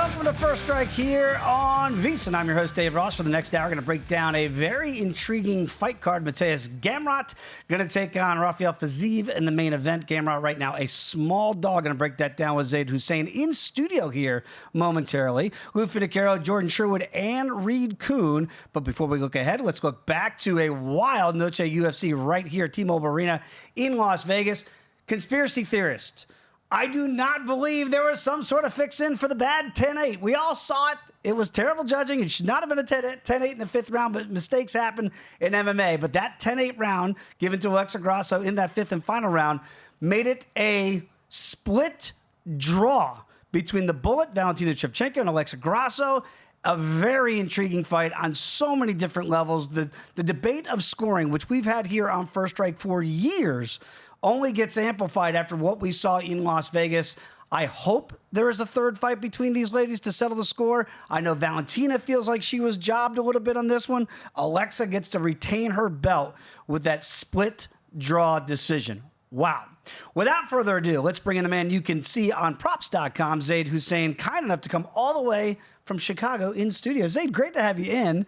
Welcome to First Strike here on VSiN. I'm your host, Dave Ross. For the next hour, we're going to break down a very intriguing fight card. Mateusz Gamrot going to take on Rafael Fiziev in the main event. Gamrot right now a small dog. Going to break that down with Zayd Hussein in studio here momentarily. With Finocchiaro, Jordan Sherwood, and Reed Kuhn. But before we look ahead, let's look back to a wild Noche UFC right here at T-Mobile Arena in Las Vegas. Conspiracy theorist. I do not believe there was some sort of fix-in for the bad 10-8. We all saw it. It was terrible judging. It should not have been a 10-8 in the fifth round, but mistakes happen in MMA. But that 10-8 round given to Alexa Grasso in that fifth and final round made it a split draw between the Bullet, Valentina Shevchenko, and Alexa Grasso. A very intriguing fight on so many different levels. The debate of scoring, which we've had here on First Strike for years, only gets amplified after what we saw in Las Vegas. I hope there is a third fight between these ladies to settle the score. I know Valentina feels like she was jobbed a little bit on this one. Alexa gets to retain her belt with that split draw decision. Wow. Without further ado, let's bring in the man you can see on props.com, Zayd Hussein, kind enough to come all the way from Chicago in studio. Zayd, great to have you in.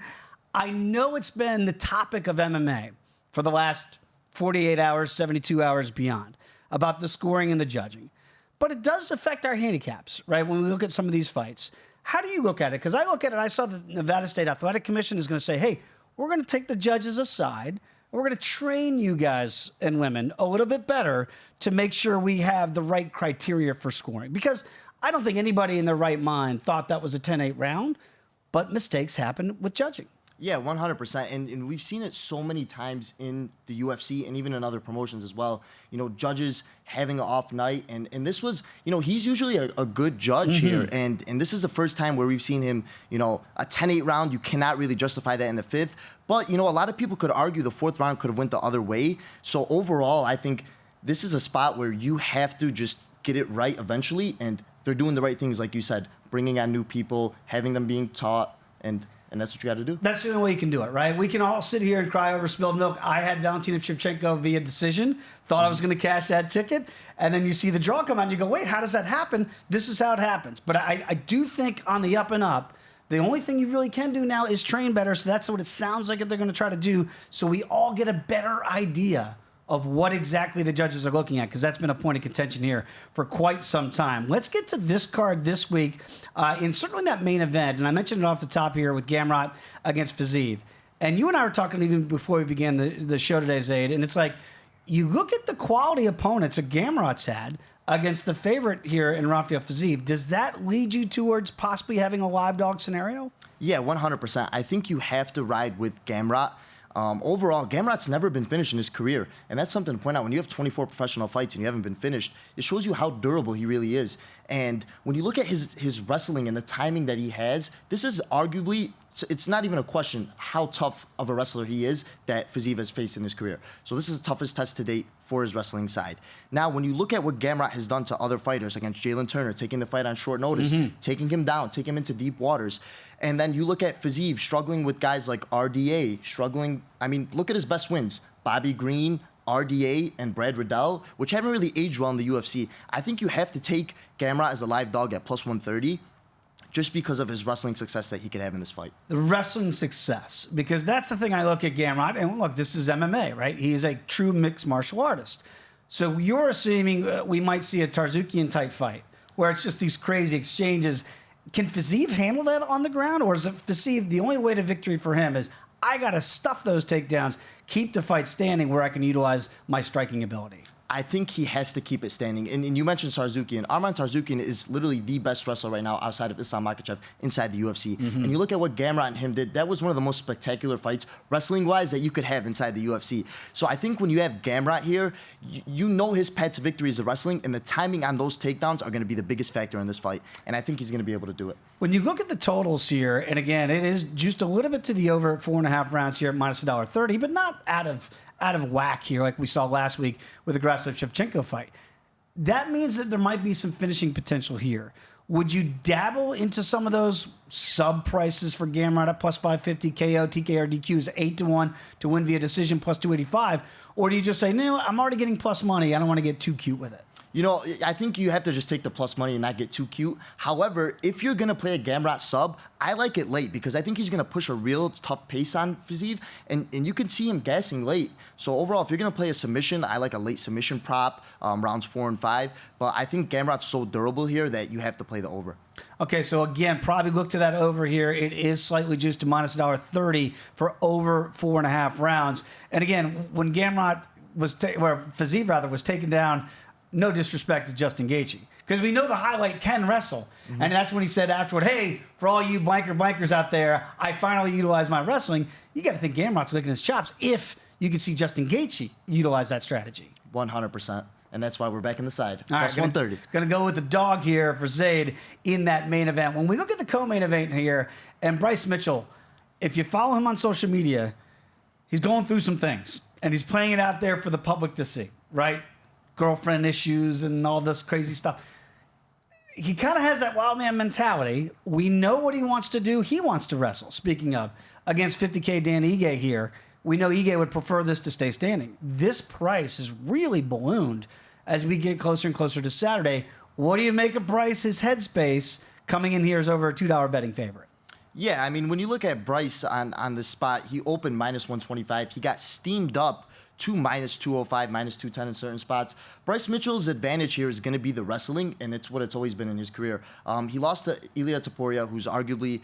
I know it's been the topic of MMA for the last 48 hours, 72 hours beyond, about the scoring and the judging. But it does affect our handicaps, right, when we look at some of these fights. How do you look at it? Because I look at it, I saw the Nevada State Athletic Commission is going to say, hey, we're going to take the judges aside. We're going to train you guys and women a little bit better to make sure we have the right criteria for scoring. Because I don't think anybody in their right mind thought that was a 10-8 round, but mistakes happen with judging. Yeah, 100%. And we've seen it so many times in the UFC and even in other promotions as well. You know, judges having an off night. And this was, you know, he's usually a good judge here. And this is the first time where we've seen him, you know, a 10-8 round. You cannot really justify that in the fifth. But, you know, a lot of people could argue the fourth round could have went the other way. So overall, I think this is a spot where you have to just get it right eventually. And they're doing the right things, like you said, bringing on new people, having them being taught, and that's what you got to do. That's the only way you can do it, right? We can all sit here and cry over spilled milk. I had Valentina Shevchenko via decision, thought I was going to cash that ticket, and then you see the draw come out and you go, wait, how does that happen? This is how it happens. But I do think on the up and up, the only thing you really can do now is train better, so that's what it sounds like they're going to try to do, so we all get a better idea of what exactly the judges are looking at, because that's been a point of contention here for quite some time. Let's get to this card this week, in certainly that main event, and I mentioned it off the top here with Gamrot against Fiziev. And you and I were talking even before we began the show today, Zayd, and it's like, you look at the quality opponents that Gamrot's had against the favorite here in Rafael Fiziev. Does that lead you towards possibly having a live dog scenario? Yeah, 100%. I think you have to ride with Gamrot. Overall, Gamrot's never been finished in his career, and that's something to point out. When you have 24 professional fights and you haven't been finished, it shows you how durable he really is. And when you look at his wrestling and the timing that he has, this is arguably, it's not even a question how tough of a wrestler he is that Fiziev has faced in his career. So this is the toughest test to date for his wrestling side. Now, when you look at what Gamrot has done to other fighters, against Jalen Turner, taking the fight on short notice, taking him down, taking him into deep waters, and then you look at Fiziev struggling with guys like RDA, struggling, I mean, look at his best wins. Bobby Green, RDA, and Brad Riddell, which haven't really aged well in the UFC. I think you have to take Gamrot as a live dog at plus 130 just because of his wrestling success that he could have in this fight. The wrestling success, because that's the thing I look at Gamrot, and look, this is MMA, right? He is a true mixed martial artist. So you're assuming we might see a Tarzukian-type fight, where it's just these crazy exchanges. Can Fiziev handle that on the ground, or is it Fiziev, the only way to victory for him is, I got to stuff those takedowns, keep the fight standing where I can utilize my striking ability? I think he has to keep it standing. And you mentioned Tarzukian. Arman Tarzukian is literally the best wrestler right now outside of Islam Makhachev inside the UFC. And you look at what Gamrot and him did, that was one of the most spectacular fights, wrestling-wise, that you could have inside the UFC. So I think when you have Gamrot here, you know his path to victory is the wrestling, and the timing on those takedowns are going to be the biggest factor in this fight. And I think he's going to be able to do it. When you look at the totals here, and again, it is just a little bit to the over at 4.5 rounds here at minus $1.30, but not out of whack here like we saw last week with the Grasso-Shevchenko fight. That means that there might be some finishing potential here. Would you dabble into some of those sub prices for Gamrot at plus 550, KO, TKO, DQ is 8-1 to win via decision plus 285? Or do you just say, no, I'm already getting plus money. I don't want to get too cute with it? You know, I think you have to just take the plus money and not get too cute. However, if you're going to play a Gamrot sub, I like it late because I think he's going to push a real tough pace on Fiziev, and you can see him gassing late. So overall, if you're going to play a submission, I like a late submission prop, rounds 4 and 5. But I think Gamrot's so durable here that you have to play the over. Okay, so again, probably look to that over here. It is slightly juiced to minus $1.30 for over 4.5 rounds. And again, when Gamrot was, Fiziev rather, was taken down, no disrespect to Justin Gaethje, because we know the highlight can wrestle. Mm-hmm. And that's when he said afterward, hey, for all you bikers out there, I finally utilized my wrestling. You got to think Gamrot's licking his chops if you can see Justin Gaethje utilize that strategy. 100%. And that's why we're back in the side. All right, 130. Going to go with the dog here for Zayd in that main event. When we look at the co-main event here, and Bryce Mitchell, if you follow him on social media, he's going through some things. And he's playing it out there for the public to see, right? Girlfriend issues and all this crazy stuff. He kind of has that wild man mentality. We know what he wants to do. He wants to wrestle. Speaking of, against 50K Dan Ige here, we know Ige would prefer this to stay standing. This price is really ballooned as we get closer and closer to Saturday. What do you make of Bryce? His headspace coming in here is over a $2 betting favorite. Yeah, I mean, when you look at Bryce on this spot, he opened minus 125. He got steamed up to minus 205, minus 210 in certain spots. Bryce Mitchell's advantage here is going to be the wrestling, and it's what it's always been in his career. He lost to Ilia Topuria, who's arguably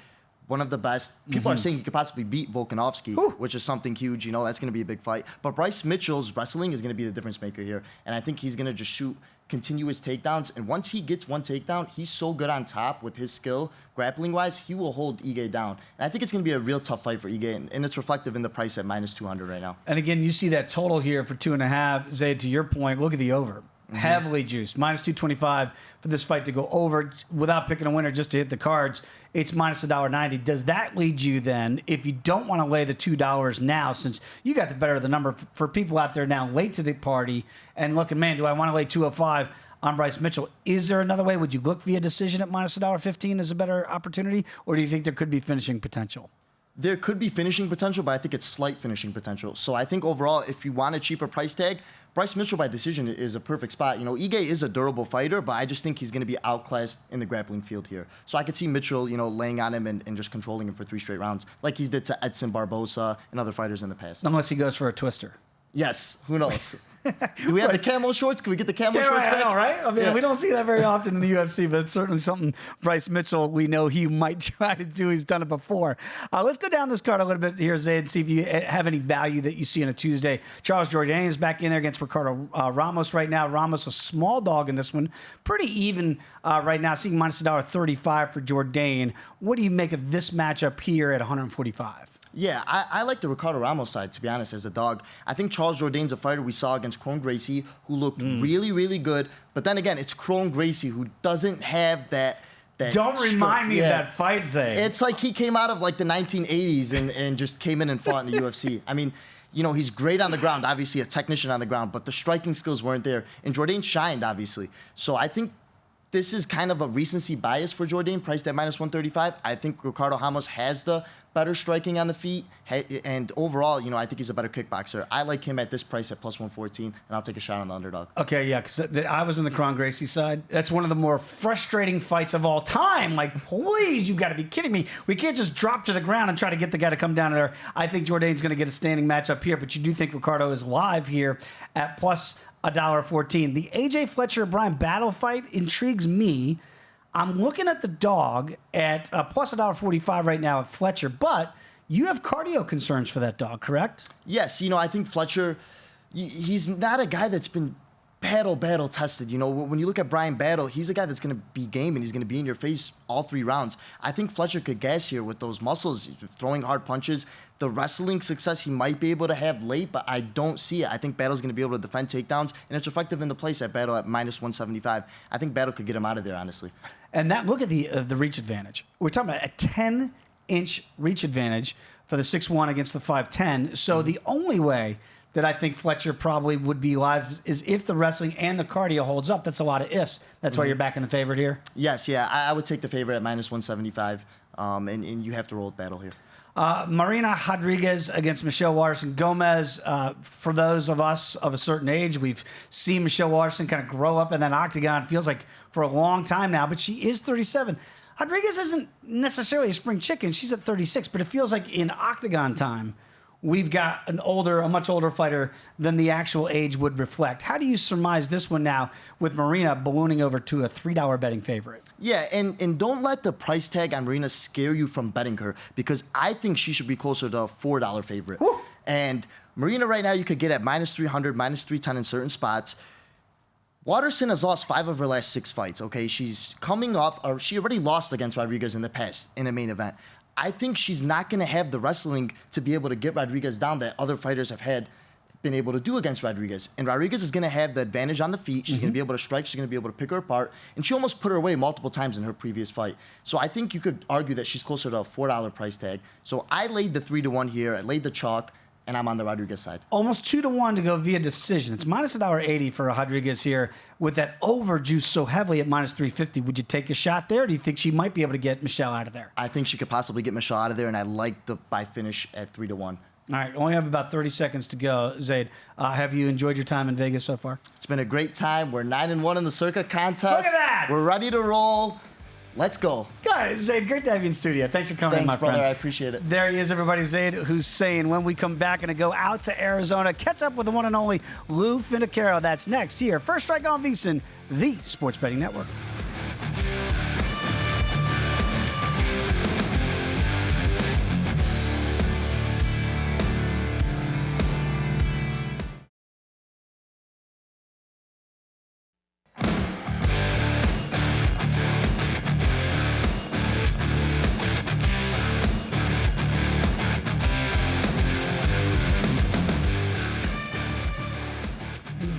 one of the best. People are saying he could possibly beat Volkanovski, which is something huge. You know, that's going to be a big fight. But Bryce Mitchell's wrestling is going to be the difference maker here. And I think he's going to just shoot continuous takedowns. And once he gets one takedown, he's so good on top with his skill, grappling-wise, he will hold Ige down. And I think it's going to be a real tough fight for Ige, and it's reflective in the price at minus 200 right now. And again, you see that total here for 2.5. Zayd, to your point, look at the over. Heavily juiced. Minus 225 for this fight to go over without picking a winner just to hit the cards. It's minus $1.90. Does that lead you then, if you don't want to lay the $2 now, since you got the better of the number for people out there now late to the party and looking, man, do I want to lay 205 on Bryce Mitchell? Is there another way? Would you look via decision at minus $1.15 as a better opportunity, or do you think there could be finishing potential? There could be finishing potential, but I think it's slight finishing potential. So I think overall, if you want a cheaper price tag, Bryce Mitchell by decision is a perfect spot. You know, Ige is a durable fighter, but I just think he's going to be outclassed in the grappling field here. So I could see Mitchell, you know, laying on him and just controlling him for 3 straight rounds, like he's did to Edson Barbosa and other fighters in the past. Unless he goes for a twister. Yes, who knows? Do we have the camo shorts? Can we get the camo shorts back? I know, right? I mean, we don't see that very often in the UFC, but it's certainly something Bryce Mitchell, we know he might try to do. He's done it before. Let's go down this card a little bit here, Zayd, and see if you have any value that you see on a Tuesday. Charles Jourdain is back in there against Ricardo Ramos right now. Ramos, a small dog in this one. Pretty even right now, seeing minus $1.35 for Jourdain. What do you make of this matchup here at 145? Yeah, I like the Ricardo Ramos side, to be honest, as a dog. I think Charles Jourdain's a fighter we saw against Kuhn Gracie, who looked really, really good. But then again, it's Kuhn Gracie who doesn't have that Don't remind me of that fight, Zayd. It's like he came out of like the 1980s and just came in and fought in the UFC. I mean, you know, he's great on the ground, obviously a technician on the ground, but the striking skills weren't there. And Jourdain shined, obviously. So I think this is kind of a recency bias for Jourdain, priced at minus 135. I think Ricardo Ramos has the better striking on the feet, and overall, you know, I think he's a better kickboxer. I like him at this price at plus 114, and I'll take a shot on the underdog. Okay, yeah, because I was on the Kuhn Gracie side. That's one of the more frustrating fights of all time. Like, please, you've got to be kidding me. We can't just drop to the ground and try to get the guy to come down there. I think Jourdain's going to get a standing matchup here, but you do think Ricardo is live here at plus $1.14. The AJ Fletcher-Bryan battle fight intrigues me. I'm looking at the dog at plus $1.45 right now at Fletcher, but you have cardio concerns for that dog, correct? Yes, you know, I think Fletcher, he's not a guy that's been battle tested. You know, when you look at Bryan Battle, he's a guy that's going to be game and he's going to be in your face all 3 rounds. I think Fletcher could gas here with those muscles, throwing hard punches. The wrestling success he might be able to have late, but I don't see it. I think Battle's going to be able to defend takedowns, and it's effective in the place at Battle at minus 175. I think Battle could get him out of there, honestly. And that, look at the reach advantage. We're talking about a 10-inch reach advantage for the 6'1" against the 5'10". So the only way that I think Fletcher probably would be live is if the wrestling and the cardio holds up. That's a lot of ifs. That's why you're backing the favorite here. Yes, yeah, I would take the favorite at minus 175, and you have to roll with battle here. Marina Rodriguez against Michelle Waterson Gomez. For those of us of a certain age, we've seen Michelle Waterson kind of grow up in that octagon. It feels like for a long time now, but she is 37. Rodriguez isn't necessarily a spring chicken. She's at 36, but it feels like in octagon time, we've got a much older fighter than the actual age would reflect. How do you surmise this one now with Marina ballooning over to a $3 betting favorite? Yeah, and don't let the price tag on Marina scare you from betting her, because I think she should be closer to a $4 favorite. Woo. And Marina right now you could get at minus 300, minus 310 in certain spots. Waterson has lost 5 of her last 6 fights, okay? She's coming off, or she already lost against Rodriguez in the past in a main event. I think she's not going to have the wrestling to be able to get Rodriguez down that other fighters have been able to do against Rodriguez. And Rodriguez is going to have the advantage on the feet. She's going to be able to strike. She's going to be able to pick her apart. And she almost put her away multiple times in her previous fight. So I think you could argue that she's closer to a $4 price tag. So I laid the 3-1 here. I laid the chalk, and I'm on the Rodriguez side. Almost 2-1 to go via decision. It's minus $1.80 for Rodriguez here with that over juice so heavily at minus 350. Would you take a shot there, or do you think she might be able to get Michelle out of there? I think she could possibly get Michelle out of there, and I like the by finish at 3-1. All right, only have about 30 seconds to go. Zayd, have you enjoyed your time in Vegas so far? It's been a great time. We're 9-1 in the Circuit contest. Look at that! We're ready to roll. Let's go. Guys, Zayd, great to have you in studio. Thanks for coming in, my brother. friend. I appreciate it. There he is, everybody. Zayd Hussein. When we come back, going to go out to Arizona, catch up with the one and only Lou Finocchiaro. That's next here. First Strike on VSiN, the Sports Betting Network.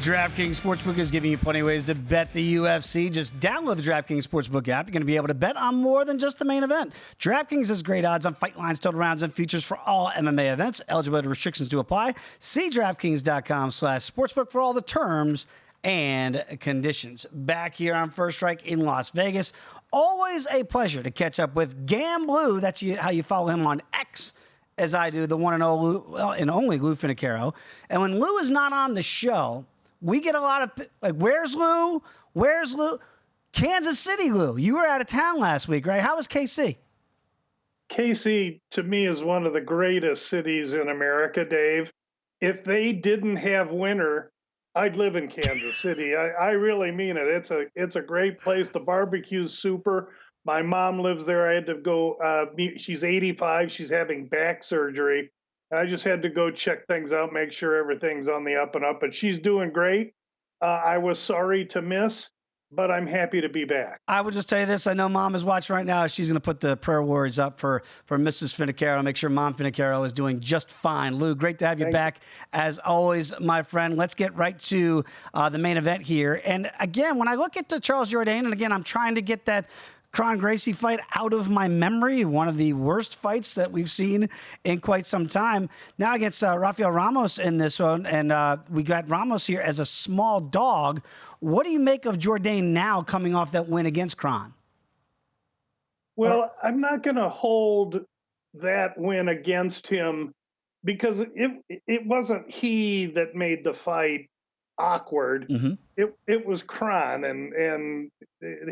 DraftKings Sportsbook is giving you plenty of ways to bet the UFC. Just download the DraftKings Sportsbook app. You're going to be able to bet on more than just the main event. DraftKings has great odds on fight lines, total rounds, and features for all MMA events. Eligibility restrictions do apply. See DraftKings.com/sportsbook for all the terms and conditions. Back here on First Strike in Las Vegas. Always a pleasure to catch up with Blue. That's how you follow him on X, as I do, the one and only Lou Finocchiaro. And when Lou is not on the show, we get a lot of, like, where's Lou? Where's Lou? Kansas City, Lou. You were out of town last week, right? How was KC? KC, to me, is one of the greatest cities in America, Dave. If they didn't have winter, I'd live in Kansas City. I really mean it. It's a great place. The barbecue's super. My mom lives there. I had to go she's 85. She's having back surgery. I just had to go check things out, make sure everything's on the up and up. But she's doing great. I was sorry to miss, but I'm happy to be back. I would just tell you this. I know Mom is watching right now. She's going to put the prayer words up for Mrs. Finocchiaro. Make sure Mom Finocchiaro is doing just fine. Lou, great to have you back. As always, my friend. Let's get right to the main event here. And again, when I look at the Charles Jourdain, and again, I'm trying to get that Kron Gracie fight out of my memory, one of the worst fights that we've seen in quite some time. Now against Rafael Ramos in this one, and we got Ramos here as a small dog. What do you make of Jourdain now coming off that win against Kron? Well, I'm not going to hold that win against him because it wasn't he that made the fight awkward. It was Kron and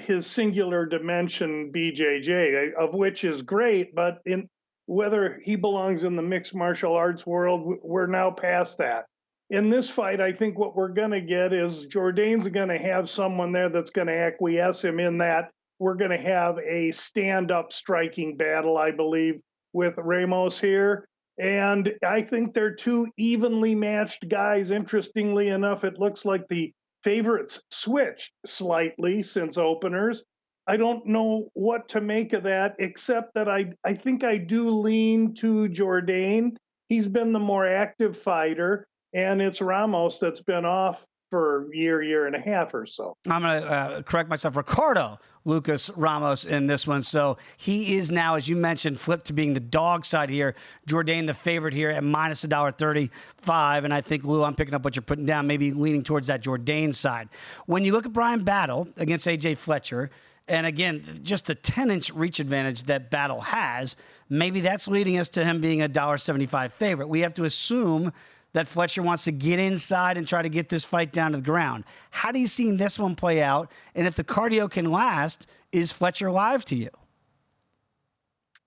his singular dimension BJJ, of which is great, but in whether he belongs in the mixed martial arts world, we're now past that. In this fight, I think what we're going to get is Jourdain's going to have someone there that's going to acquiesce him in that. We're going to have a stand-up striking battle, I believe, with Ramos here. And I think they're two evenly matched guys. Interestingly enough, it looks like the favorites switched slightly since openers. I don't know what to make of that, except that I think I do lean to Jourdain. He's been the more active fighter, and it's Ramos that's been off for a year and a half or so. I'm going to correct myself. Ricardo Lucas Ramos in this one. So he is now, as you mentioned, flipped to being the dog side here. Jourdain, the favorite here at minus $1.35. And I think, Lou, I'm picking up what you're putting down, maybe leaning towards that Jourdain side. When you look at Brian Battle against AJ Fletcher, and again, just the 10-inch reach advantage that Battle has, maybe that's leading us to him being a $1.75 favorite. We have to assume that Fletcher wants to get inside and try to get this fight down to the ground. How do you see this one play out? And if the cardio can last, is Fletcher live to you?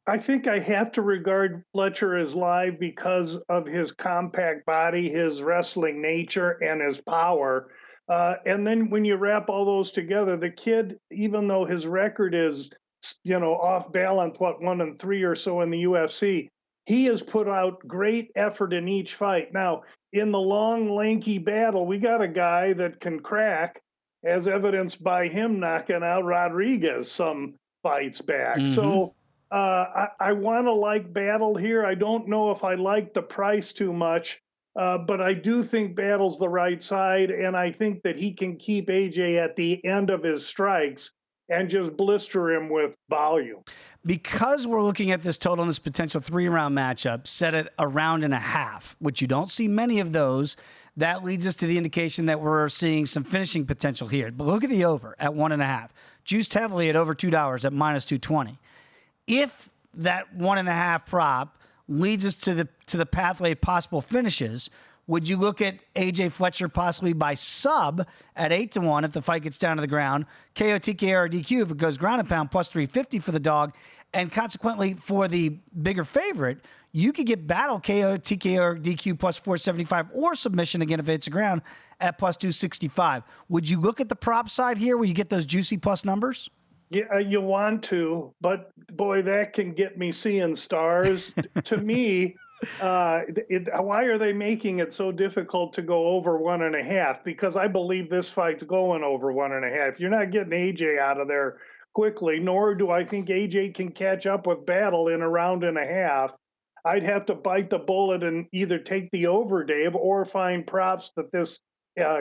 I think I have to regard Fletcher as live because of his compact body, his wrestling nature, and his power. And then when you wrap all those together, the kid, even though his record is, off balance, 1-3 or so in the UFC, he has put out great effort in each fight. Now, in the long, lanky battle, we got a guy that can crack, as evidenced by him knocking out Rodriguez some fights back. Mm-hmm. So I want to like Battle here. I don't know if I like the price too much, but I do think Battle's the right side, and I think that he can keep AJ at the end of his strikes and just blister him with volume. Because we're looking at this total in this potential 3-round matchup set at a round and a half, which you don't see many of those, that leads us to the indication that we're seeing some finishing potential here. But look at the over at 1.5. Juiced heavily at over $2 at minus 220. If that 1.5 prop leads us to the pathway of possible finishes, would you look at AJ Fletcher possibly by sub at 8-1 if the fight gets down to the ground? KO, TKO, or DQ if it goes ground and pound plus 350 for the dog. And consequently, for the bigger favorite, you could get Battle KO, TKO, or DQ plus 475 or submission again if it's a ground at plus 265. Would you look at the prop side here where you get those juicy plus numbers? Yeah, you want to, but boy, that can get me seeing stars. To me, why are they making it so difficult to go over 1.5? Because I believe this fight's going over 1.5. You're not getting AJ out of there quickly, nor do I think AJ can catch up with Battle in a round and a half. I'd have to bite the bullet and either take the over, Dave, or find props that this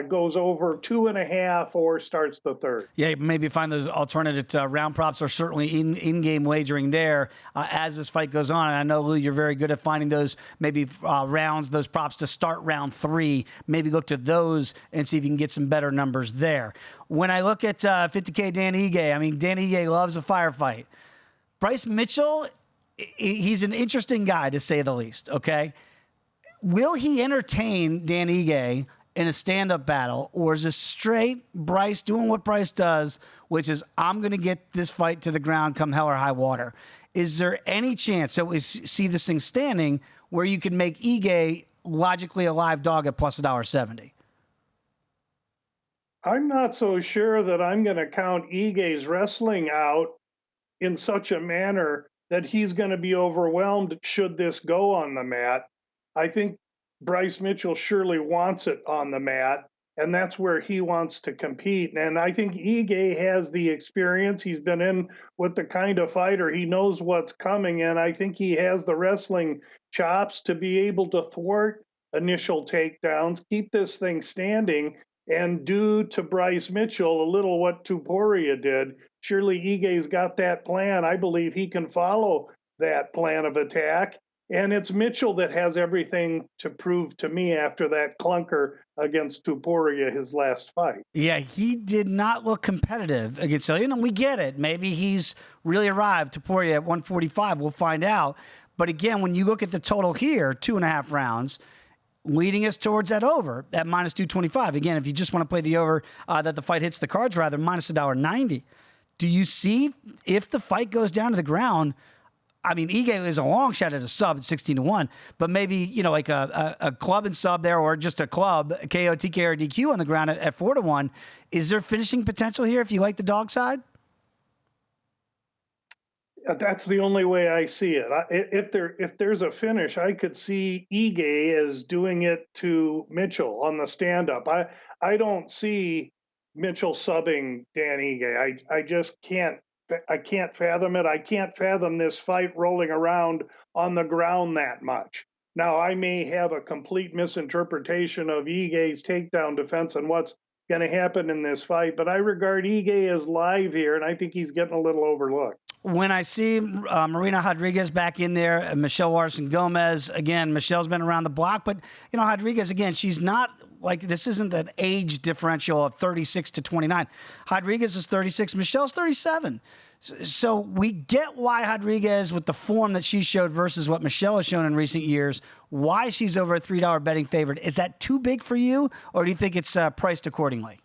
goes over 2.5 or starts the third. Yeah, maybe find those alternate round props or certainly in-game wagering there as this fight goes on. And I know, Lou, you're very good at finding those maybe rounds, those props to start round 3. Maybe look to those and see if you can get some better numbers there. When I look at 50K Dan Ige, I mean, Dan Ige loves a firefight. Bryce Mitchell, he's an interesting guy to say the least, okay? Will he entertain Dan Ige in a stand-up battle, or is this straight Bryce doing what Bryce does, which is I'm going to get this fight to the ground come hell or high water? Is there any chance that we see this thing standing where you can make Ige logically a live dog at plus $1.70? I'm not so sure that I'm going to count Ige's wrestling out in such a manner that he's going to be overwhelmed should this go on the mat. I think Bryce Mitchell surely wants it on the mat, and that's where he wants to compete. And I think Ige has the experience. He's been in with the kind of fighter. He knows what's coming, and I think he has the wrestling chops to be able to thwart initial takedowns, keep this thing standing, and do to Bryce Mitchell a little what Tuporia did. Surely Ige's got that plan. I believe he can follow that plan of attack. And it's Mitchell that has everything to prove to me after that clunker against Tuporia, his last fight. Yeah, he did not look competitive against Alien, and we get it. Maybe he's really arrived. Tuporia at 145, we'll find out. But again, when you look at the total here, 2.5 rounds, leading us towards that over at minus 225. Again, if you just want to play the over, that the fight hits the cards, rather, minus $1.90. Do you see if the fight goes down to the ground? I mean, Ige is a long shot at a sub at 16-1, but maybe, like a club and sub there, or just a club, KO, TKO, or DQ on the ground at 4-1. Is there finishing potential here if you like the dog side? That's the only way I see it. If there's a finish, I could see Ige as doing it to Mitchell on the stand-up. I don't see Mitchell subbing Dan Ige. I just can't. I can't fathom it. I can't fathom this fight rolling around on the ground that much. Now, I may have a complete misinterpretation of Ige's takedown defense and what's going to happen in this fight, but I regard Ige as live here, and I think he's getting a little overlooked. When I see Marina Rodriguez back in there, Michelle Watterson Gomez, again, Michelle's been around the block, but, Rodriguez, again, she's not like, this isn't an age differential of 36 to 29. Rodriguez is 36, Michelle's 37. So we get why Rodriguez, with the form that she showed versus what Michelle has shown in recent years, why she's over a $3 betting favorite. Is that too big for you, or do you think it's priced accordingly?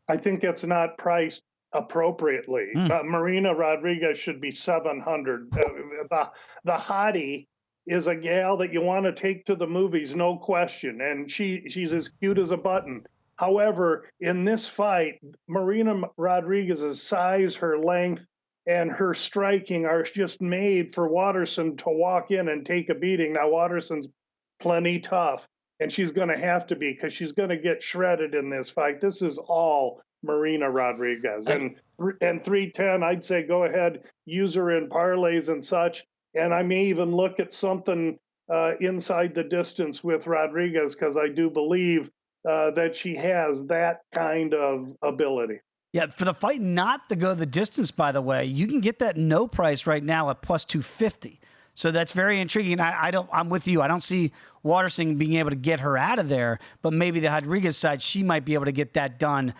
I think it's not priced appropriately. Marina Rodriguez should be 700. The hottie is a gal that you want to take to the movies, no question, and she's as cute as a button. However, in this fight, Marina Rodriguez's size, her length, and her striking are just made for Watterson to walk in and take a beating. Now, Watterson's plenty tough, and she's going to have to be, because she's going to get shredded in this fight. This is all Marina Rodriguez. And 310, I'd say go ahead, use her in parlays and such. And I may even look at something inside the distance with Rodriguez, because I do believe that she has that kind of ability. Yeah, for the fight not to go the distance, by the way, you can get that no price right now at plus 250. So that's very intriguing. I'm with you. I don't see Watterson being able to get her out of there, but maybe the Rodriguez side, she might be able to get that done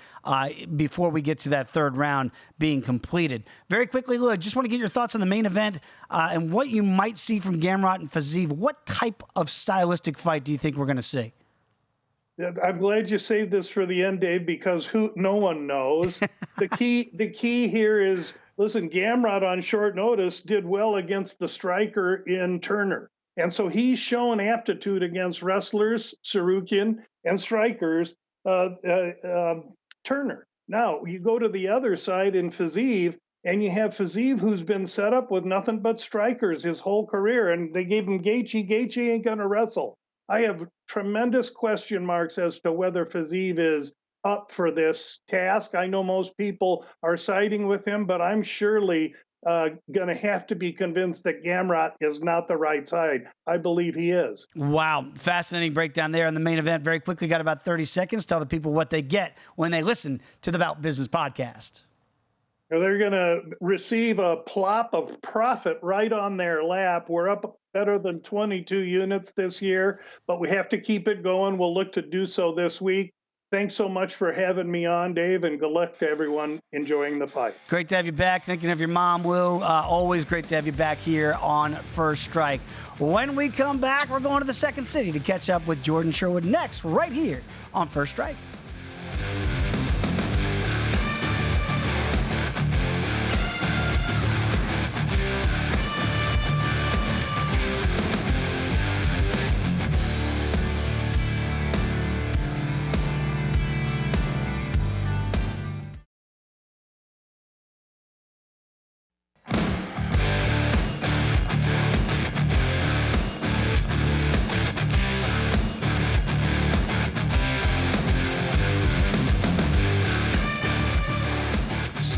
before we get to that third round being completed. Very quickly, Lou, I just want to get your thoughts on the main event and what you might see from Gamrot and Fiziev. What type of stylistic fight do you think we're going to see? I'm glad you saved this for the end, Dave, because no one knows. The key here is, listen, Gamrot on short notice did well against the striker in Turner. And so he's shown aptitude against wrestlers, Sarukian, and strikers, Turner. Now, you go to the other side in Fiziev, and you have Fiziev, who's been set up with nothing but strikers his whole career, and they gave him Gaethje. Gaethje ain't going to wrestle. I have tremendous question marks as to whether Fiziev is up for this task. I know most people are siding with him, but I'm surely going to have to be convinced that Gamrot is not the right side. I believe he is. Wow. Fascinating breakdown there on the main event. Very quickly, got about 30 seconds. Tell the people what they get when they listen to the Bout Business podcast. They're going to receive a plop of profit right on their lap. We're up better than 22 units this year, but we have to keep it going. We'll look to do so this week. Thanks so much for having me on, Dave, and good luck to everyone enjoying the fight. Great to have you back. Thinking of your mom, Will. Always great to have you back here on First Strike. When we come back, we're going to the Second City to catch up with Jordan Sherwood next, right here on First Strike.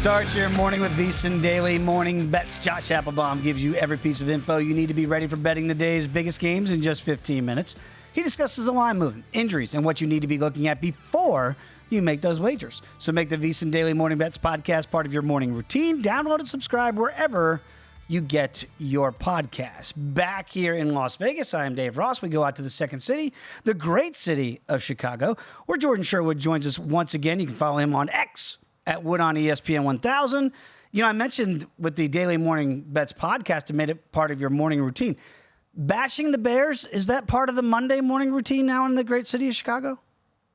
Start your morning with VSiN Daily Morning Bets. Josh Applebaum gives you every piece of info you need to be ready for betting the day's biggest games in just 15 minutes. He discusses the line movement, injuries, and what you need to be looking at before you make those wagers. So make the VSiN Daily Morning Bets podcast part of your morning routine. Download and subscribe wherever you get your podcast. Back here in Las Vegas, I am Dave Ross. We go out to the Second City, the great city of Chicago, where Jordan Sherwood joins us once again. You can follow him on X at Wood on ESPN 1000. I mentioned with the Daily Morning Bets podcast, it made it part of your morning routine. Bashing the Bears, is that part of the Monday morning routine now in the great city of Chicago?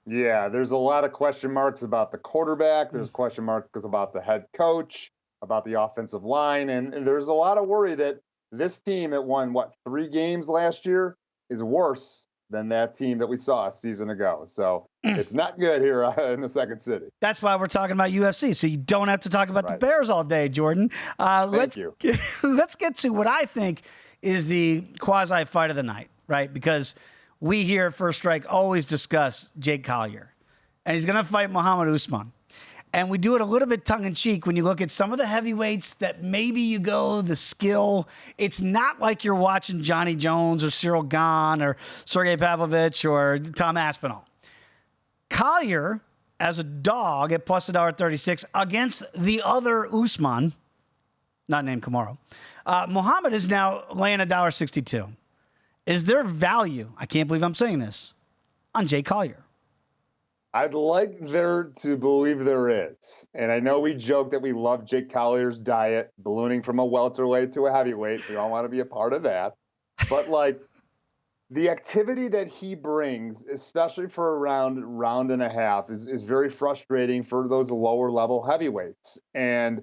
Yeah, there's a lot of question marks about the quarterback. There's question marks about the head coach, about the offensive line. And there's a lot of worry that this team that won, 3 games last year is worse than that team that we saw a season ago. So it's not good here in the Second City. That's why we're talking about UFC, so you don't have to talk about the Bears all day, Jordan. Thank you. Let's get to what I think is the quasi-fight of the night, right? Because we here at First Strike always discuss Jake Collier, and he's going to fight Muhammad Usman. And we do it a little bit tongue-in-cheek when you look at some of the heavyweights that maybe you go, the skill. It's not like you're watching Johnny Jones or Cyril Gane or Sergey Pavlovich or Tom Aspinall. Collier, as a dog at plus $1.36 against the other Usman, not named Kamaru, Muhammad is now laying $1.62. Is there value, I can't believe I'm saying this, on Jake Collier? I'd like there to believe there is. And I know we joke that we love Jake Collier's diet, ballooning from a welterweight to a heavyweight. We all want to be a part of that. But like the activity that he brings, especially for a round and a half, is very frustrating for those lower level heavyweights. And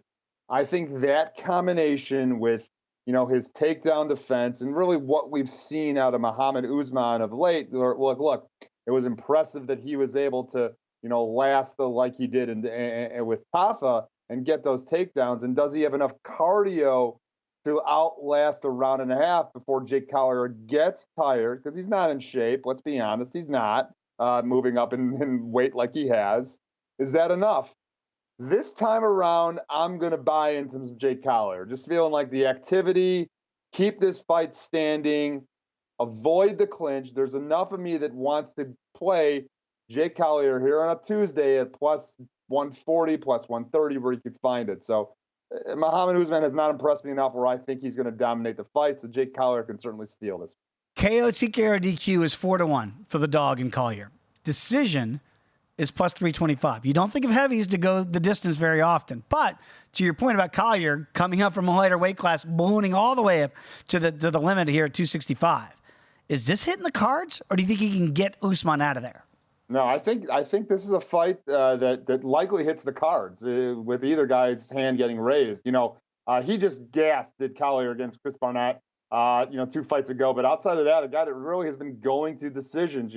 I think that combination with, his takedown defense and really what we've seen out of Muhammad Usman of late, look, it was impressive that he was able to, last like he did with Tafa and get those takedowns. And does he have enough cardio to outlast a round and a half before Jake Collier gets tired? Because he's not in shape. Let's be honest. He's not moving up in weight like he has. Is that enough? This time around, I'm going to buy into some Jake Collier. Just feeling like the activity, keep this fight standing, avoid the clinch. There's enough of me that wants to play Jake Collier here on a Tuesday at plus 140, plus 130, where you could find it. So Muhammad Usman has not impressed me enough where I think he's going to dominate the fight. So Jake Collier can certainly steal this. KO, TKO, DQ is 4-1 for the dog in Collier. Decision is plus 325. You don't think of heavies to go the distance very often. But to your point about Collier coming up from a lighter weight class, ballooning all the way up to the limit here at 265. Is this hitting the cards, or do you think he can get Usman out of there? No, I think this is a fight that likely hits the cards with either guy's hand getting raised. He just gassed did Collier against Chris Barnett, 2 fights ago. But outside of that, a guy that really has been going to decisions.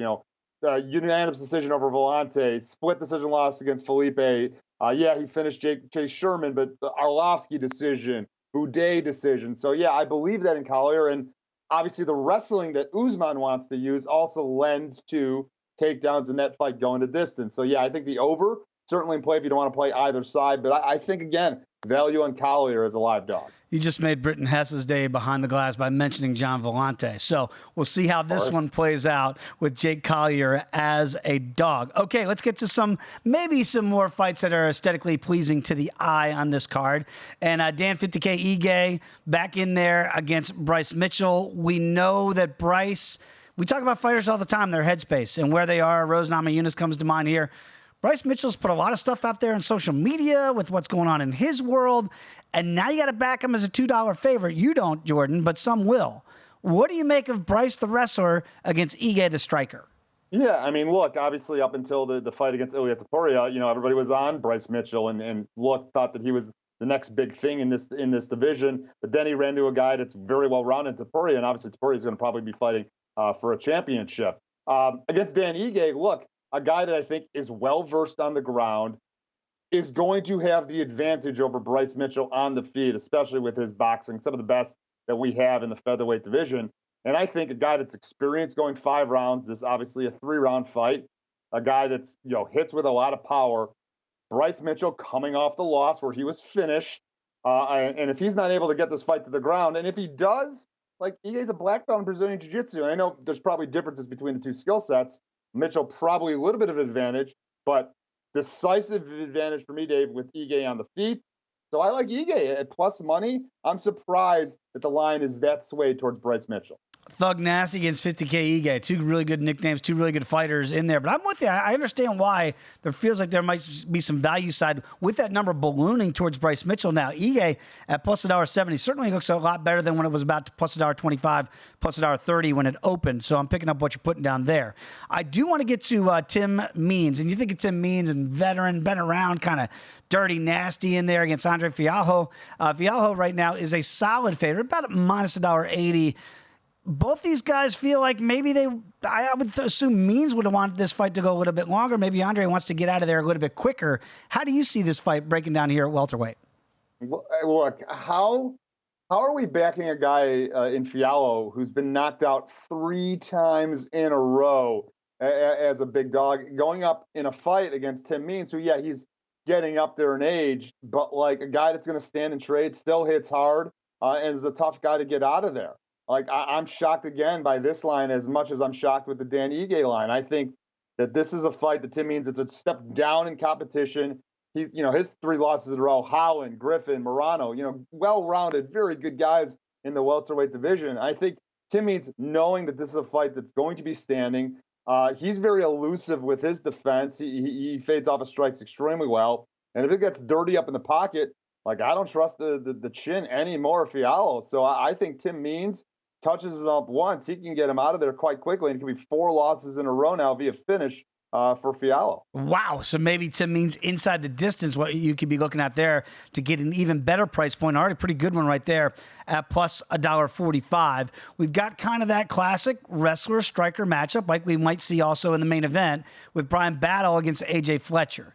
Unanimous decision over Volante, split decision loss against Felipe. He finished Chase Sherman, but the Arlovsky decision, Boudet decision. So I believe that in Collier, and obviously the wrestling that Usman wants to use also lends to takedowns in that fight going to distance. So I think the over certainly in play if you don't want to play either side. But I think again, value on Collier as a live dog. You just made Britton Hess's day behind the glass by mentioning John Volante. So we'll see how this one plays out with Jake Collier as a dog. Okay, let's get to maybe some more fights that are aesthetically pleasing to the eye on this card. And Dan 50K Ige back in there against Bryce Mitchell. We know that Bryce, we talk about fighters all the time, their headspace and where they are. Rose Namajunas comes to mind here. Bryce Mitchell's put a lot of stuff out there on social media with what's going on in his world, and now you got to back him as a $2 favorite. You don't, Jordan, but some will. What do you make of Bryce the wrestler against Ige the striker? Yeah, I mean, look, obviously up until the fight against Ilia Topuria, everybody was on Bryce Mitchell and thought that he was the next big thing in this division. But then he ran to a guy that's very well rounded, Topuria, and obviously Topuria is going to probably be fighting for a championship. Against Dan Ige, look, a guy that I think is well-versed on the ground, is going to have the advantage over Bryce Mitchell on the feet, especially with his boxing, some of the best that we have in the featherweight division. And I think a guy that's experienced going 5 rounds is obviously a 3-round fight, a guy that's, hits with a lot of power. Bryce Mitchell coming off the loss where he was finished. And if he's not able to get this fight to the ground, and if he does, like, Ige's a black belt in Brazilian Jiu-Jitsu. I know there's probably differences between the two skill sets. Mitchell probably a little bit of advantage, but decisive advantage for me, Dave, with Ige on the feet. So I like Ige at plus money. I'm surprised that the line is that swayed towards Bryce Mitchell. Thug Nasty against 50K Ige. 2 really good nicknames, 2 really good fighters in there. But I'm with you. I understand why there feels like there might be some value side with that number ballooning towards Bryce Mitchell. Now, Ige at plus $1.70 certainly looks a lot better than when it was about to plus $1.25, plus $1.30 when it opened. So I'm picking up what you're putting down there. I do want to get to Tim Means. And you think of Tim Means and veteran, been around, kind of dirty, nasty in there against Andre Fialho. Fialho right now is a solid favorite, about a minus $1.80. Both these guys feel like maybe I would assume Means would want this fight to go a little bit longer. Maybe Andre wants to get out of there a little bit quicker. How do you see this fight breaking down here at welterweight? Look, how are we backing a guy in Fialho who's been knocked out 3 times in a row as a big dog, going up in a fight against Tim Means, who, he's getting up there in age, but like a guy that's going to stand and trade, still hits hard, and is a tough guy to get out of there. Like I'm shocked again by this line as much as I'm shocked with the Dan Ige line. I think that this is a fight that Tim means it's a step down in competition. His 3 losses in a row, Howland, Griffin, Morano, well-rounded, very good guys in the welterweight division. I think Tim means knowing that this is a fight that's going to be standing. He's very elusive with his defense. He fades off of strikes extremely well. And if it gets dirty up in the pocket, like I don't trust the chin anymore, Fiallo. So I think Tim Means touches it up once, he can get him out of there quite quickly. And it could be 4 losses in a row now via finish for Fiallo. Wow. So maybe Tim Means inside the distance, what you could be looking at there to get an even better price point. Already pretty good one right there at plus $1.45. We've got kind of that classic wrestler striker matchup like we might see also in the main event with Brian Battle against AJ Fletcher.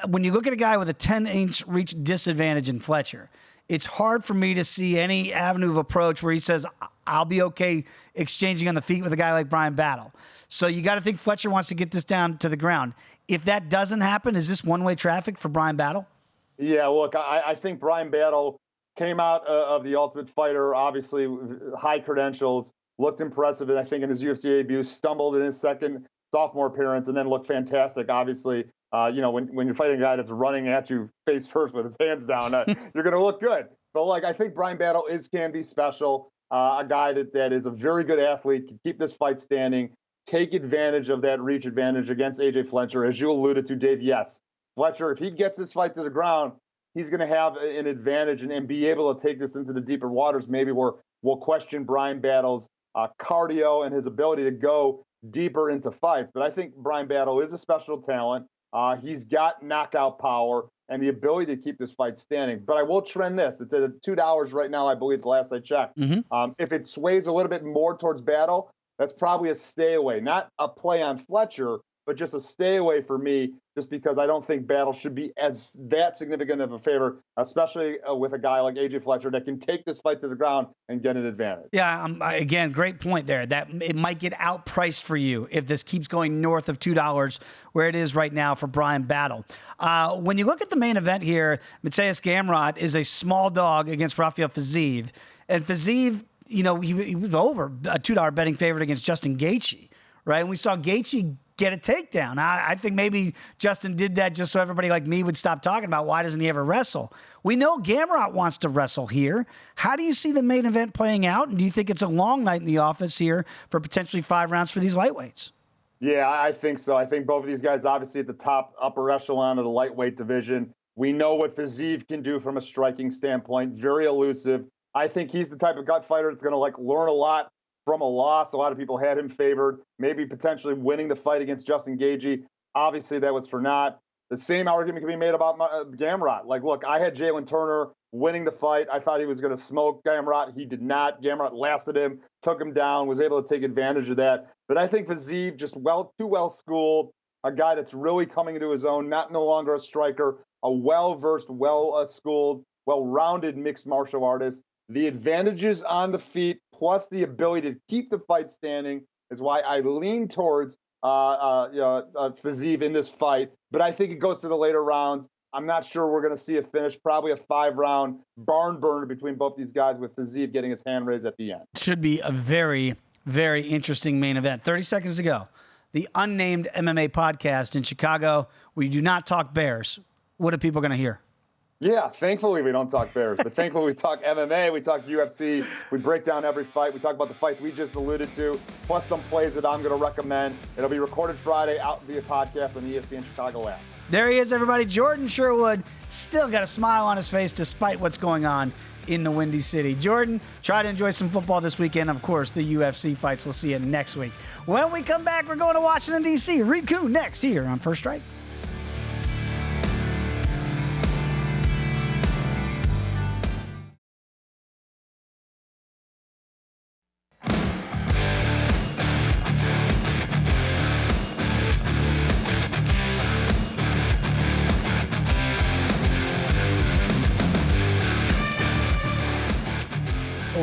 When you look at a guy with a 10-inch reach disadvantage in Fletcher, it's hard for me to see any avenue of approach where he says, I'll be okay exchanging on the feet with a guy like Brian Battle. So you got to think Fletcher wants to get this down to the ground. If that doesn't happen, is this one-way traffic for Brian Battle? Yeah, look, I think Brian Battle came out of the Ultimate Fighter, obviously high credentials, looked impressive, and I think in his UFC debut, stumbled in his second sophomore appearance, and then looked fantastic, obviously. When you're fighting a guy that's running at you face first with his hands down, you're going to look good. But I think Brian Battle can be special. A guy that is a very good athlete, can keep this fight standing, take advantage of that reach advantage against AJ Fletcher. As you alluded to, Dave, yes, Fletcher, if he gets this fight to the ground, he's going to have an advantage and be able to take this into the deeper waters. Maybe we'll question Brian Battle's cardio and his ability to go deeper into fights. But I think Brian Battle is a special talent. He's got knockout power and the ability to keep this fight standing. But I will trend this. It's at $2 right now, I believe, the last I checked. Mm-hmm. If it sways a little bit more towards Battle, that's probably a stay away. Not a play on Fletcher, but just a stay away for me, just because I don't think Battle should be that significant of a favor, especially with a guy like AJ Fletcher that can take this fight to the ground and get an advantage. Yeah, again, great point there. That it might get outpriced for you if this keeps going north of $2, where it is right now for Brian Battle. When you look at the main event here, Mateusz Gamrot is a small dog against Rafael Fiziev. And Fiziev, he was over a $2 betting favorite against Justin Gaethje, right? And we saw Gaethje get a takedown. I think maybe Justin did that just so everybody like me would stop talking about why doesn't he ever wrestle. We know Gamrot wants to wrestle here. How do you see the main event playing out? And do you think it's a long night in the office here for potentially 5 rounds for these lightweights? Yeah, I think so. I think both of these guys obviously at the top upper echelon of the lightweight division. We know what Fiziev can do from a striking standpoint. Very elusive. I think he's the type of gut fighter that's going to learn a lot from a loss. A lot of people had him favored, maybe potentially winning the fight against Justin Gaethje. Obviously, that was for naught. The same argument can be made about Gamrot. Look, I had Jalen Turner winning the fight. I thought he was going to smoke Gamrot. He did not. Gamrot lasted him, took him down, was able to take advantage of that. But I think Fiziev just too well-schooled, a guy that's really coming into his own, no longer a striker, a well-versed, well-schooled, well-rounded mixed martial artist. The advantages on the feet plus the ability to keep the fight standing is why I lean towards Fiziev in this fight. But I think it goes to the later rounds. I'm not sure we're going to see a finish, probably a 5-round barn burner between both these guys with Fiziev getting his hand raised at the end. Should be a very, very interesting main event. 30 seconds to go. The Unnamed MMA podcast in Chicago. We do not talk Bears. What are people going to hear? Yeah, thankfully we don't talk Bears, but thankfully we talk MMA, we talk UFC, we break down every fight, we talk about the fights we just alluded to, plus some plays that I'm going to recommend. It'll be recorded Friday, out via podcast on the ESPN Chicago app. There he is, everybody. Jordan Sherwood still got a smile on his face despite what's going on in the Windy City. Jordan, try to enjoy some football this weekend. Of course, the UFC fights. We'll see you next week. When we come back, we're going to Washington, D.C. Reed Kuhn next here on First Strike.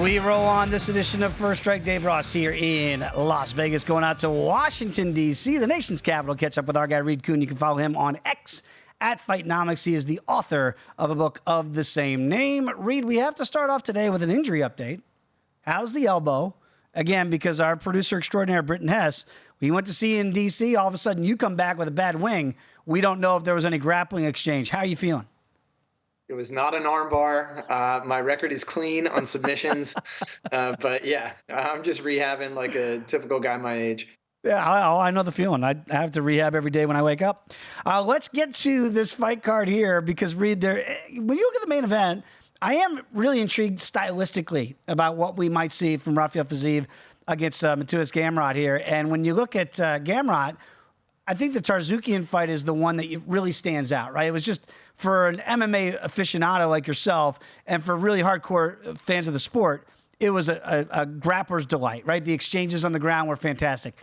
We roll on this edition of First Strike. Dave Ross here in Las Vegas, going out to Washington, D.C., the nation's capital. Catch up with our guy, Reed Kuhn. You can follow him on X at Fightnomics. He is the author of a book of the same name. Reed, we have to start off today with an injury update. How's the elbow? Again, because our producer extraordinaire, Britton Hess, we went to see you in D.C. All of a sudden, you come back with a bad wing. We don't know if there was any grappling exchange. How are you feeling? It was not an armbar. My record is clean on submissions. But yeah, I'm just rehabbing like a typical guy my age. Yeah, I know the feeling. I have to rehab every day when I wake up. Let's get to this fight card here because, Reed, when you look at the main event, I am really intrigued stylistically about what we might see from Rafael Fiziev against Mateusz Gamrot here. And when you look at Gamrot, I think the Tarzukian fight is the one that really stands out, right? It was just for an MMA aficionado like yourself and for really hardcore fans of the sport, it was a grappler's delight, right? The exchanges on the ground were fantastic.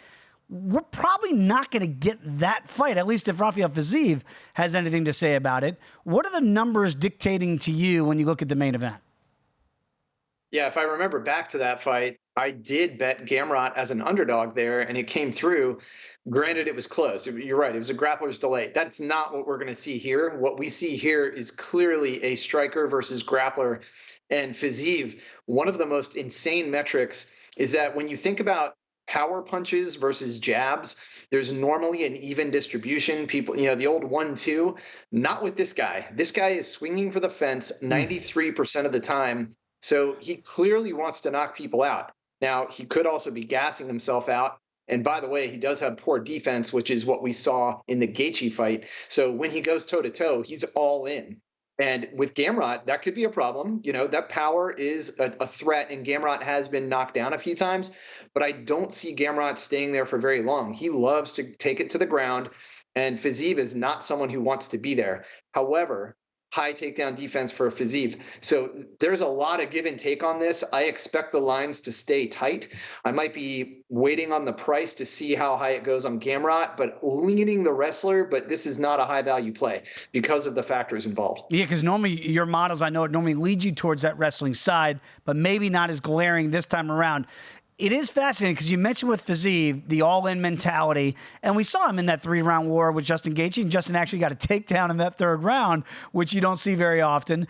We're probably not going to get that fight, at least if Rafael Fiziev has anything to say about it. What are the numbers dictating to you when you look at the main event? Yeah, if I remember back to that fight, I did bet Gamrot as an underdog there, and it came through. Granted, it was close. You're right. It was a grappler's delay. That's not what we're going to see here. What we see here is clearly a striker versus grappler. And Fiziev, one of the most insane metrics is that when you think about power punches versus jabs, there's normally an even distribution. People, the old 1-2, not with this guy. This guy is swinging for the fence 93% of the time. So he clearly wants to knock people out. Now, he could also be gassing himself out. And by the way, he does have poor defense, which is what we saw in the Gaethje fight. So when he goes toe-to-toe, he's all in. And with Gamrot, that could be a problem. That power is a threat, and Gamrot has been knocked down a few times. But I don't see Gamrot staying there for very long. He loves to take it to the ground, and Fiziev is not someone who wants to be there. However, high takedown defense for Fiziev. So there's a lot of give and take on this. I expect the lines to stay tight. I might be waiting on the price to see how high it goes on Gamrot, but leaning the wrestler, but this is not a high value play because of the factors involved. Yeah, because normally your models, I know it normally leads you towards that wrestling side, but maybe not as glaring this time around. It is fascinating because you mentioned with Fiziev the all-in mentality, and we saw him in that 3-round war with Justin Gaethje, and Justin actually got a takedown in that 3rd round, which you don't see very often.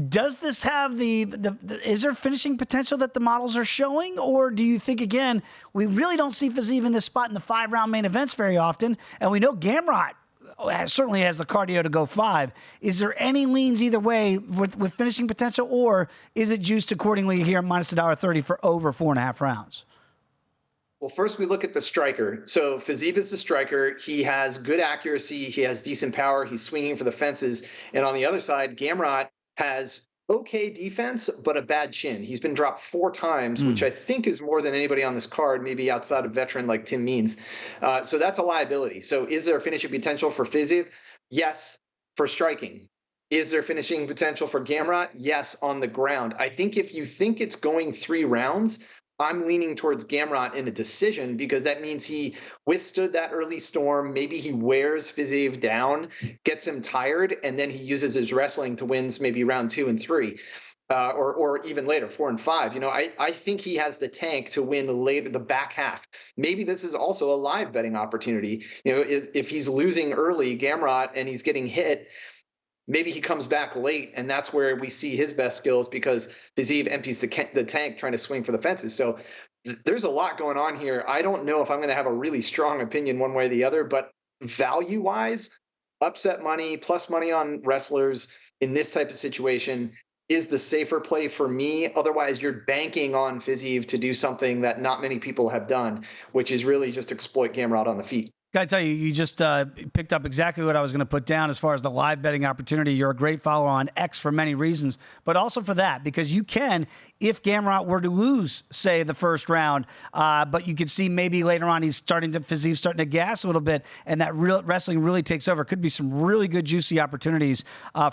Does this have is there finishing potential that the models are showing, or do you think, again, we really don't see Fiziev in this spot in the 5-round main events very often, and we know Gamrot certainly has the cardio to go 5. Is there any leans either way with finishing potential, or is it juiced accordingly here minus $1.30 for over 4.5 rounds? Well, first we look at the striker. So Fiziev is the striker. He has good accuracy. He has decent power. He's swinging for the fences. And on the other side, Gamrot has okay defense, but a bad chin. He's been dropped 4 times, which I think is more than anybody on this card, maybe outside of veteran like Tim Means. So that's a liability. So is there finishing potential for Fiziev? Yes, for striking. Is there finishing potential for Gamrot? Yes, on the ground. I think if you think it's going 3 rounds, I'm leaning towards Gamrot in a decision because that means he withstood that early storm. Maybe he wears Fiziev down, gets him tired, and then he uses his wrestling to wins maybe round 2 and 3, or even later, 4 and 5. I think he has the tank to win later, the back half. Maybe this is also a live betting opportunity. If he's losing early, Gamrot, and he's getting hit, maybe he comes back late, and that's where we see his best skills because Fiziev empties the tank trying to swing for the fences. So there's a lot going on here. I don't know if I'm going to have a really strong opinion one way or the other, but value-wise, upset money, plus money on wrestlers in this type of situation is the safer play for me. Otherwise, you're banking on Fiziev to do something that not many people have done, which is really just exploit Gamrot on the feet. Got to tell you, you just picked up exactly what I was going to put down as far as the live betting opportunity. You're a great follower on X for many reasons, but also for that, because you can, if Gamrot were to lose, say, the 1st round, but you could see maybe later on Fiziev starting to gas a little bit, and that real wrestling really takes over. Could be some really good, juicy opportunities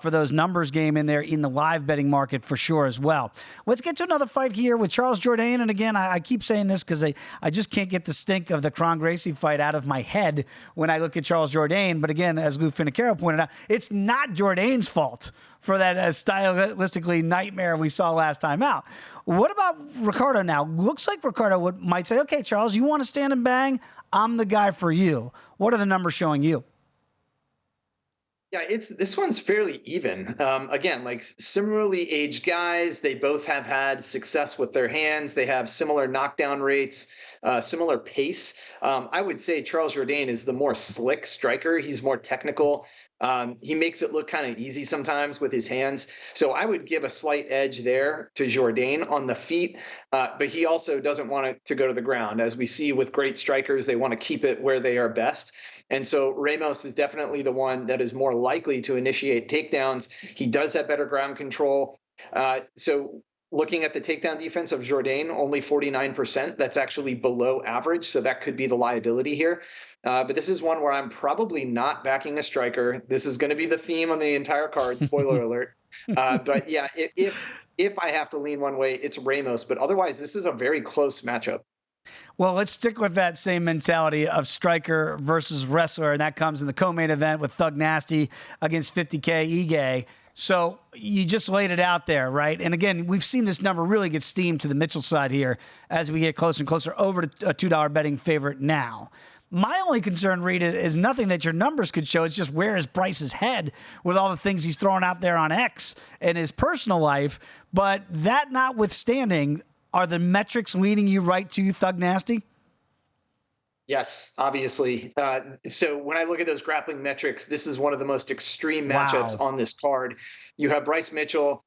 for those numbers game in there in the live betting market for sure as well. Let's get to another fight here with Charles Jourdain, and again, I keep saying this because I just can't get the stink of the Kron Gracie fight out of my head when I look at Charles Jourdain. But again, as Lou Finocchiaro pointed out, it's not Jourdain's fault for that stylistically nightmare we saw last time out. What about Ricardo now? Looks like Ricardo might say, okay, Charles, you want to stand and bang? I'm the guy for you. What are the numbers showing you? Yeah, this one's fairly even. Again, like similarly aged guys, they both have had success with their hands. They have similar knockdown rates, similar pace. I would say Charles Jourdain is the more slick striker. He's more technical. He makes it look kind of easy sometimes with his hands. So I would give a slight edge there to Jourdain on the feet. But he also doesn't want it to go to the ground. As we see with great strikers, they want to keep it where they are best. And so Ramos is definitely the one that is more likely to initiate takedowns. He does have better ground control. So looking at the takedown defense of Jourdain, only 49%. That's actually below average. So that could be the liability here. But this is one where I'm probably not backing a striker. This is going to be the theme on the entire card. Spoiler alert. But yeah, if I have to lean one way, it's Ramos. But otherwise, this is a very close matchup. Well, let's stick with that same mentality of striker versus wrestler, and that comes in the co-main event with Thug Nasty against 50K Ige. So you just laid it out there, right? And again, we've seen this number really get steamed to the Mitchell side here as we get closer and closer over to a $2 betting favorite now. My only concern, Rita, is nothing that your numbers could show. It's just where is Bryce's head with all the things he's throwing out there on X in his personal life. But that notwithstanding, are the metrics leading you right to Thug Nasty? Yes, obviously. So when I look at those grappling metrics, this is one of the most extreme matchups on this card. You have Bryce Mitchell.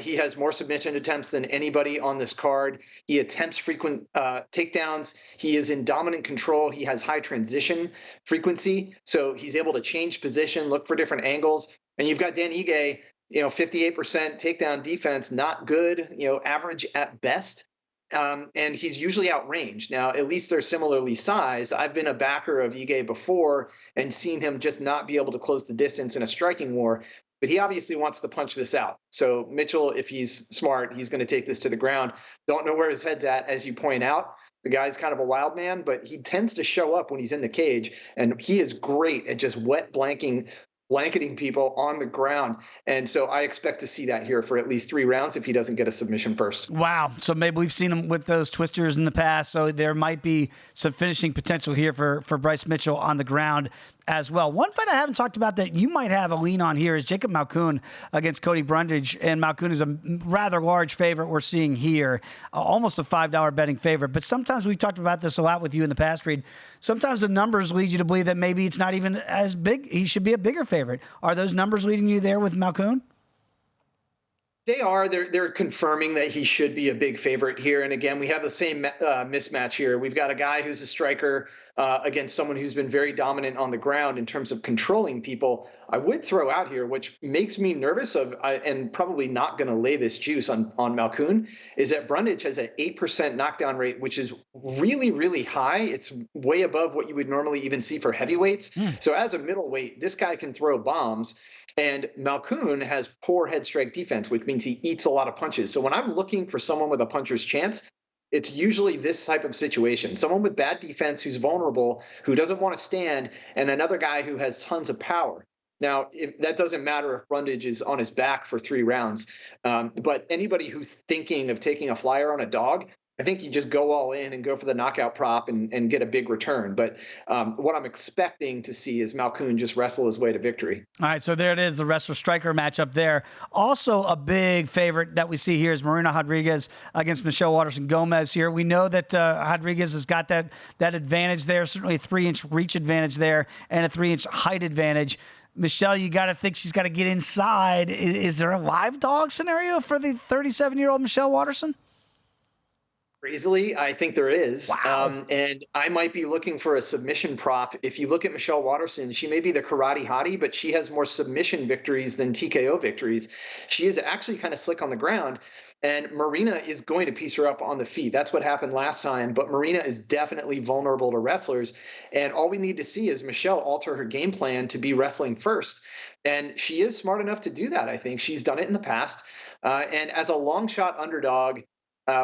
He has more submission attempts than anybody on this card. He attempts frequent takedowns. He is in dominant control. He has high transition frequency. So he's able to change position, look for different angles. And you've got Dan Ige, 58% takedown defense, not good, average at best. And he's usually outranged. Now, at least they're similarly sized. I've been a backer of Ige before and seen him just not be able to close the distance in a striking war. But he obviously wants to punch this out. So Mitchell, if he's smart, he's going to take this to the ground. Don't know where his head's at, as you point out. The guy's kind of a wild man, but he tends to show up when he's in the cage. And he is great at just blanketing people on the ground. And so I expect to see that here for at least 3 rounds if he doesn't get a submission first. Wow. So maybe we've seen him with those twisters in the past. So there might be some finishing potential here for Bryce Mitchell on the ground as well. One fight I haven't talked about that you might have a lean on here is Jacob Kuhn against Cody Brundage. And Kuhn is a rather large favorite we're seeing here, almost a $5 betting favorite. But sometimes we've talked about this a lot with you in the past, Reed. Sometimes the numbers lead you to believe that maybe it's not even as big. He should be a bigger favorite. Are those numbers leading you there with Kuhn? They are. They're confirming that he should be a big favorite here. And again, we have the same mismatch here. We've got a guy who's a striker against someone who's been very dominant on the ground in terms of controlling people. I would throw out here, which makes me nervous and probably not going to lay this juice on Kuhn, is that Brundage has an 8% knockdown rate, which is really, really high. It's way above what you would normally even see for heavyweights. So as a middleweight, this guy can throw bombs. And Kuhn has poor head strike defense, which means he eats a lot of punches. So when I'm looking for someone with a puncher's chance, it's usually this type of situation. Someone with bad defense who's vulnerable, who doesn't want to stand, and another guy who has tons of power. Now, that doesn't matter if Brundage is on his back for 3 rounds. But anybody who's thinking of taking a flyer on a dog, I think you just go all in and go for the knockout prop and get a big return. But what I'm expecting to see is Kuhn just wrestle his way to victory. All right, so there it is, the wrestler-striker matchup there. Also a big favorite that we see here is Marina Rodriguez against Michelle Waterson-Gomez here. We know that Rodriguez has got that advantage there, certainly a 3-inch reach advantage there and a 3-inch height advantage. Michelle, you got to think she's got to get inside. Is there a live dog scenario for the 37-year-old Michelle Waterson? Crazily, I think there is. Wow. And I might be looking for a submission prop. If you look at Michelle Waterson, she may be the karate hottie, but she has more submission victories than TKO victories. She is actually kind of slick on the ground. And Marina is going to piece her up on the feet. That's what happened last time. But Marina is definitely vulnerable to wrestlers. And all we need to see is Michelle alter her game plan to be wrestling first. And she is smart enough to do that, I think. She's done it in the past. And as a long shot underdog,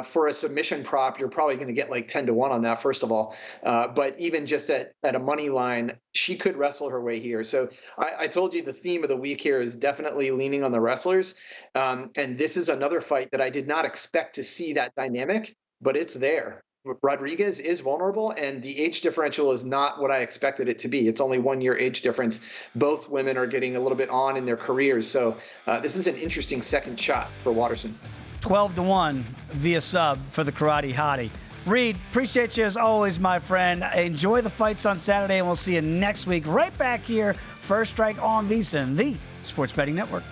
for a submission prop, you're probably going to get like 10-1 on that, first of all. But even just at a money line, she could wrestle her way here. So I told you the theme of the week here is definitely leaning on the wrestlers. And this is another fight that I did not expect to see that dynamic, but it's there. Rodriguez is vulnerable, and the age differential is not what I expected it to be. It's only 1 year age difference. Both women are getting a little bit on in their careers. So this is an interesting second shot for Waterson. 12-1 via sub for the Karate Hottie. Reed, appreciate you as always, my friend. Enjoy the fights on Saturday, and we'll see you next week right back here. First Strike on VSiN, the Sports Betting Network.